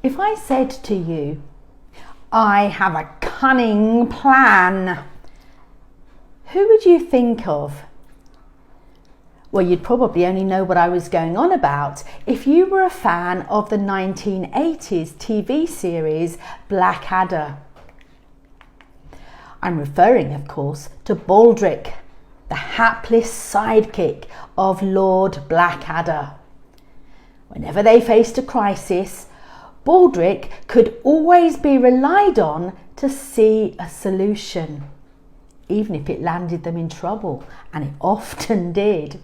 If I said to you, I have a cunning plan, who would you think of? Well, you'd probably only know what I was going on about if you were a fan of the 1980s TV series Blackadder. I'm referring, of course, to Baldric, the hapless sidekick of Lord Blackadder. Whenever they faced a crisis, Baldric could always be relied on to see a solution, even if it landed them in trouble, and it often did.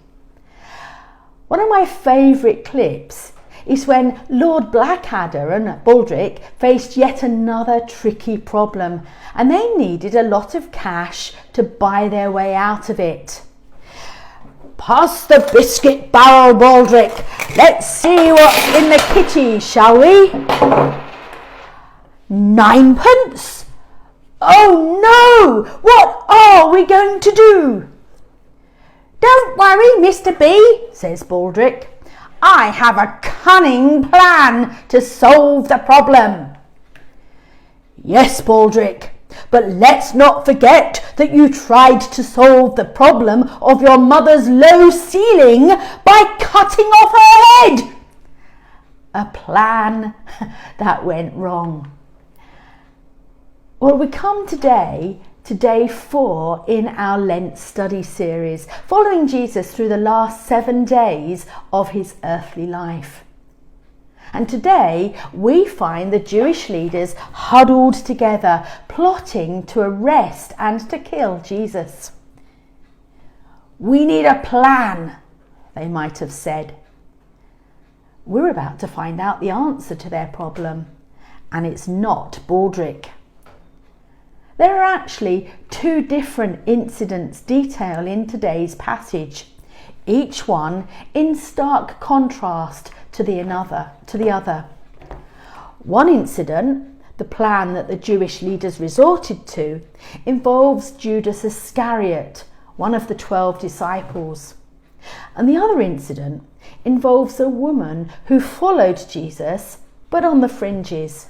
One of my favourite clips is when Lord Blackadder and Baldric faced yet another tricky problem, and they needed a lot of cash to buy their way out of it. Pass the biscuit barrel, Baldric. Let's see what's in the kitty, shall we? 9pence? Oh no! What are we going to do? Don't worry, Mr. B, says Baldric. I have a cunning plan to solve the problem. Yes, Baldric, but let's not forget that you tried to solve the problem of your mother's low ceiling by cutting off her head. A plan that went wrong. Well, we come today to day 4 in our Lent Study series, following Jesus through the last 7 days of his earthly life. And today we find the Jewish leaders huddled together, plotting to arrest and to kill Jesus. We need a plan, they might have said. We're about to find out the answer to their problem, and it's not Baldric. There are actually 2 different incidents detailed in today's passage, each one in stark contrast to the other. One incident, the plan that the Jewish leaders resorted to, involves Judas Iscariot, one of the 12 disciples. And the other incident involves a woman who followed Jesus, but on the fringes.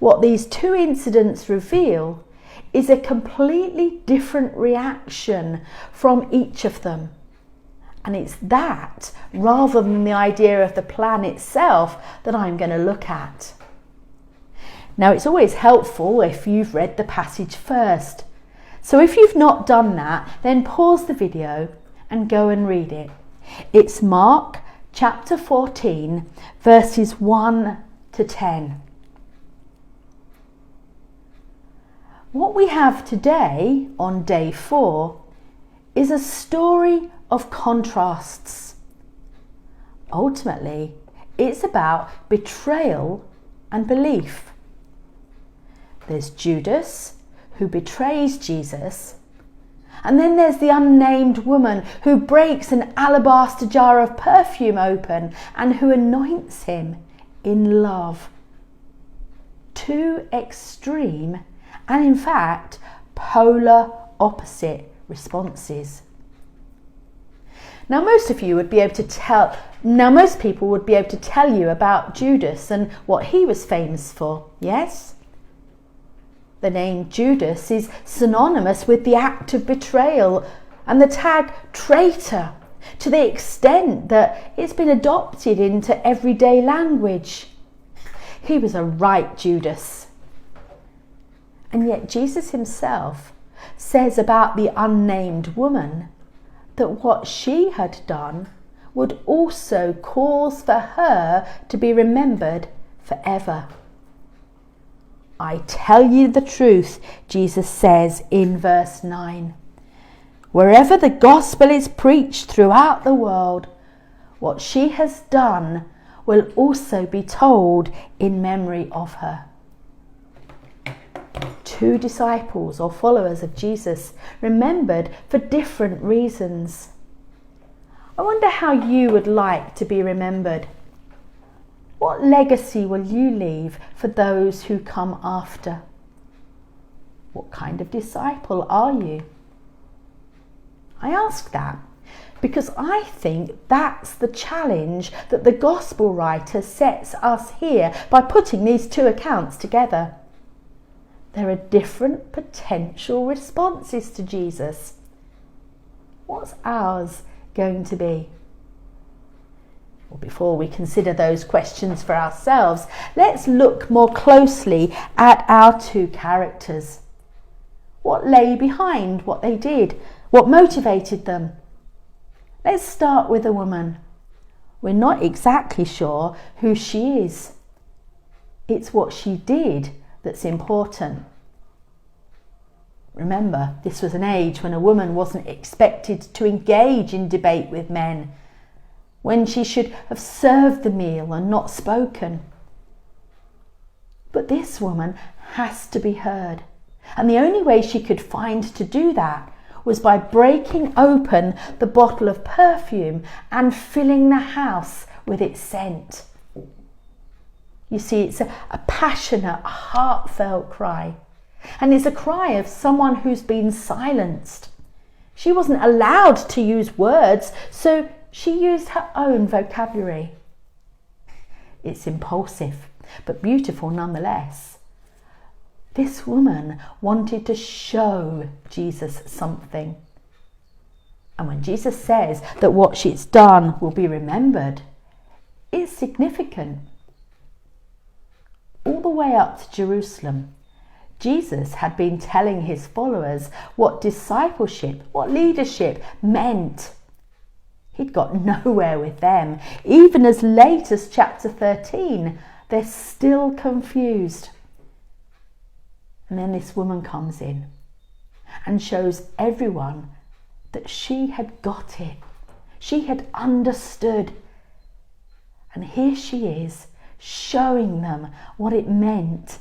What these 2 incidents reveal is a completely different reaction from each of them. And it's that, rather than the idea of the plan itself, that I'm going to look at. Now, it's always helpful if you've read the passage first. So if you've not done that, then pause the video and go and read it. It's Mark chapter 14, verses 1 to 10. What we have today on day 4 is a story of contrasts. Ultimately, it's about betrayal and belief. There's Judas, who betrays Jesus, and then there's the unnamed woman who breaks an alabaster jar of perfume open and who anoints him in love. 2 extreme and in fact polar opposite responses. Now most people would be able to tell you about Judas and what he was famous for, yes? The name Judas is synonymous with the act of betrayal and the tag traitor, to the extent that it's been adopted into everyday language. He was a right Judas. And yet Jesus himself says about the unnamed woman that what she had done would also cause for her to be remembered forever. I tell you the truth, Jesus says in verse 9. Wherever the gospel is preached throughout the world, what she has done will also be told in memory of her. 2 disciples or followers of Jesus, remembered for different reasons. I wonder how you would like to be remembered. What legacy will you leave for those who come after? What kind of disciple are you? I ask that Because I think that's the challenge that the gospel writer sets us here by putting these two accounts together. There are different potential responses to Jesus. What's ours going to be? Well, before we consider those questions for ourselves, let's look more closely at our two characters. What lay behind what they did? What motivated them? Let's start with the woman. We're not exactly sure who she is. It's what she did that's important. Remember, this was an age when a woman wasn't expected to engage in debate with men, when she should have served the meal and not spoken. But this woman has to be heard, and the only way she could find to do that was by breaking open the bottle of perfume and filling the house with its scent. You see, it's a passionate, heartfelt cry, and it's a cry of someone who's been silenced. She wasn't allowed to use words, so she used her own vocabulary. It's impulsive, but beautiful nonetheless. This woman wanted to show Jesus something. And when Jesus says that what she's done will be remembered, it's significant. All the way up to Jerusalem, Jesus had been telling his followers what discipleship, what leadership meant. He'd got nowhere with them. Even as late as chapter 13, they're still confused. And then this woman comes in and shows everyone that she had got it. She had understood. And here she is, showing them what it meant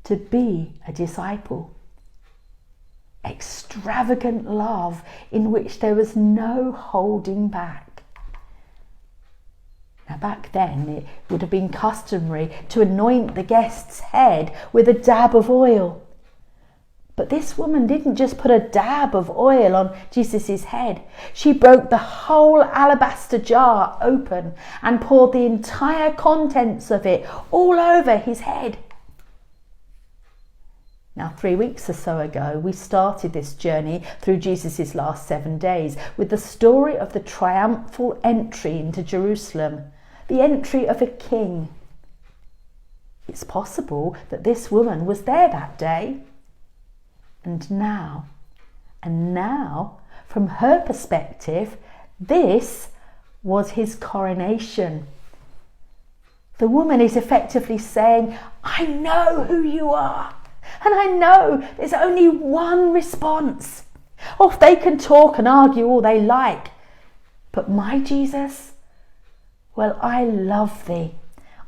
to be a disciple. Extravagant love in which there was no holding back. Now, back then, it would have been customary to anoint the guest's head with a dab of oil. But this woman didn't just put a dab of oil on Jesus' head. She broke the whole alabaster jar open and poured the entire contents of it all over his head. Now, 3 weeks or so ago, we started this journey through Jesus' last 7 days with the story of the triumphal entry into Jerusalem, the entry of a king. It's possible that this woman was there that day. And now, from her perspective, this was his coronation. The woman is effectively saying, I know who you are, and I know there's only one response. Oh, they can talk and argue all they like, but my Jesus, well, I love thee.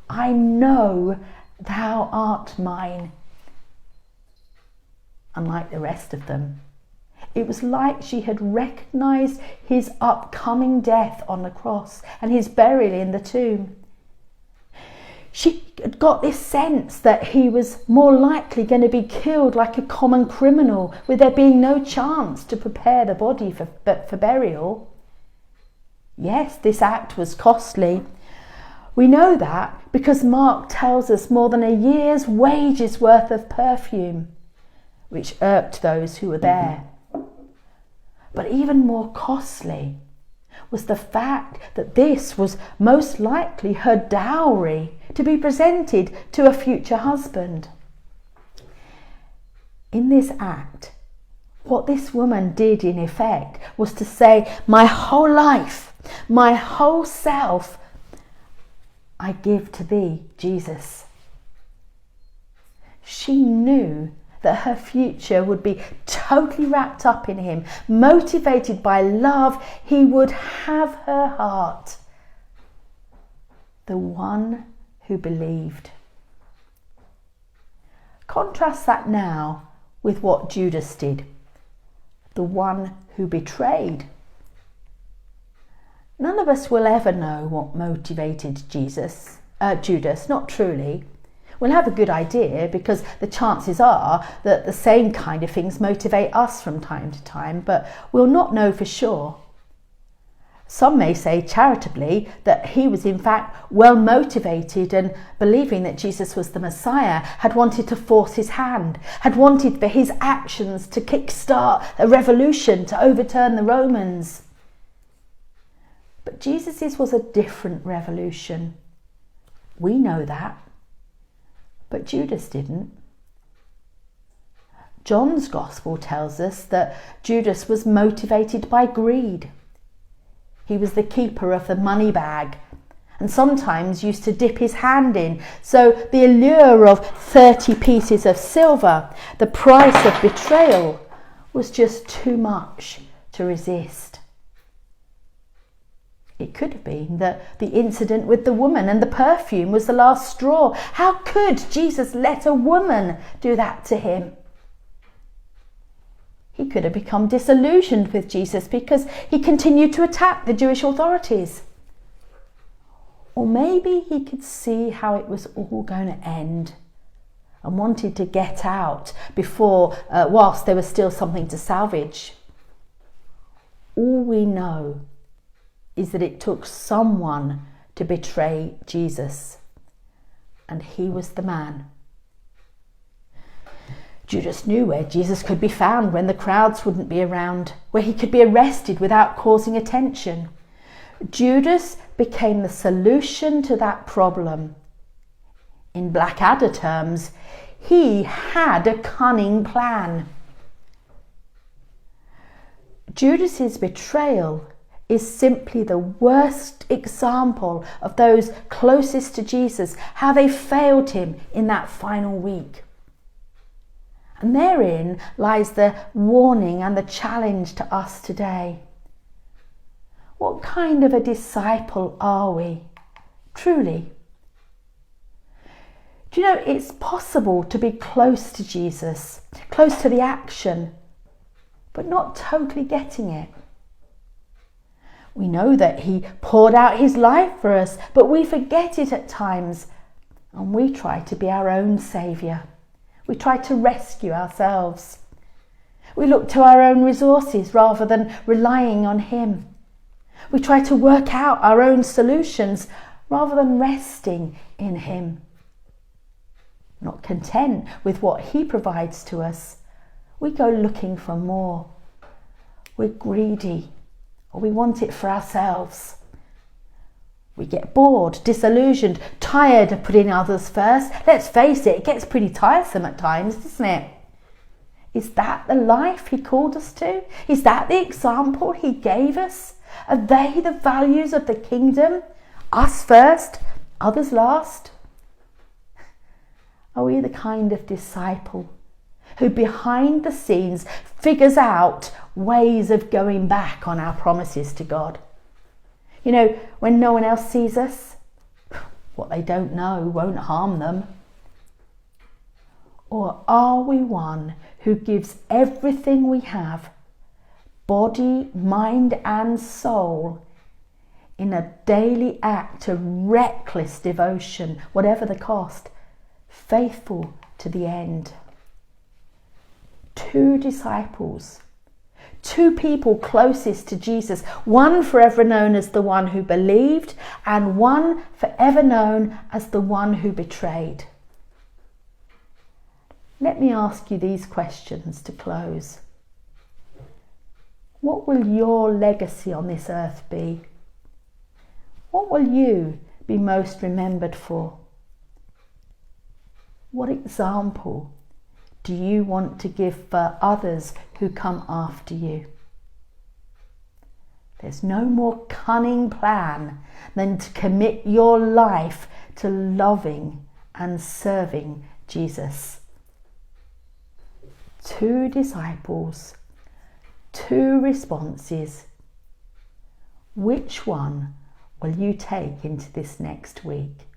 I know thou art mine. Unlike the rest of them, it was like she had recognised his upcoming death on the cross and his burial in the tomb. She had got this sense that he was more likely going to be killed like a common criminal, with there being no chance to prepare the body for burial. Yes, this act was costly. We know that because Mark tells us more than a year's wages worth of perfume, which irked those who were there. But even more costly was the fact that this was most likely her dowry to be presented to a future husband. In this act, what this woman did in effect was to say, my whole life, my whole self, I give to thee, Jesus. She knew that her future would be totally wrapped up in him, motivated by love. He would have her heart, the one who believed. Contrast that now with what Judas did, the one who betrayed. None of us will ever know what motivated Judas, not truly. We'll have a good idea because the chances are that the same kind of things motivate us from time to time, but we'll not know for sure. Some may say charitably that he was in fact well motivated and believing that Jesus was the Messiah, had wanted to force his hand, had wanted for his actions to kickstart a revolution to overturn the Romans. But Jesus's was a different revolution. We know that, but Judas didn't. John's Gospel tells us that Judas was motivated by greed. He was the keeper of the money bag and sometimes used to dip his hand in. So the allure of 30 pieces of silver, the price of betrayal, was just too much to resist. It could have been that the incident with the woman and the perfume was the last straw. How could Jesus let a woman do that to him? He could have become disillusioned with Jesus because he continued to attack the Jewish authorities. Or maybe he could see how it was all going to end and wanted to get out before, whilst there was still something to salvage. All we know is that it took someone to betray Jesus, and he was the man. Judas knew where Jesus could be found when the crowds wouldn't be around, where he could be arrested without causing attention. Judas became the solution to that problem. In Blackadder terms, he had a cunning plan. Judas's betrayal is simply the worst example of those closest to Jesus, how they failed him in that final week. And therein lies the warning and the challenge to us today. What kind of a disciple are we, truly? Do you know, it's possible to be close to Jesus, close to the action, but not totally getting it. We know that he poured out his life for us, but we forget it at times, and we try to be our own saviour. We try to rescue ourselves. We look to our own resources rather than relying on him. We try to work out our own solutions rather than resting in him. Not content with what he provides to us, we go looking for more. We're greedy, or we want it for ourselves. We get bored, disillusioned, tired of putting others first. Let's face it, it gets pretty tiresome at times, doesn't it? Is that the life he called us to? Is that the example he gave us? Are they the values of the kingdom? Us first, others last? Are we the kind of disciple who behind the scenes figures out ways of going back on our promises to God? You know, when no one else sees us, what they don't know won't harm them. Or are we one who gives everything we have, body, mind and soul, in a daily act of reckless devotion, whatever the cost, faithful to the end? Two disciples, two people closest to Jesus, one forever known as the one who believed and one forever known as the one who betrayed. Let me ask you these questions to close. What will your legacy on this earth be? What will you be most remembered for? What example do you want to give for others who come after you? There's no more cunning plan than to commit your life to loving and serving Jesus. Two disciples, two responses. Which one will you take into this next week?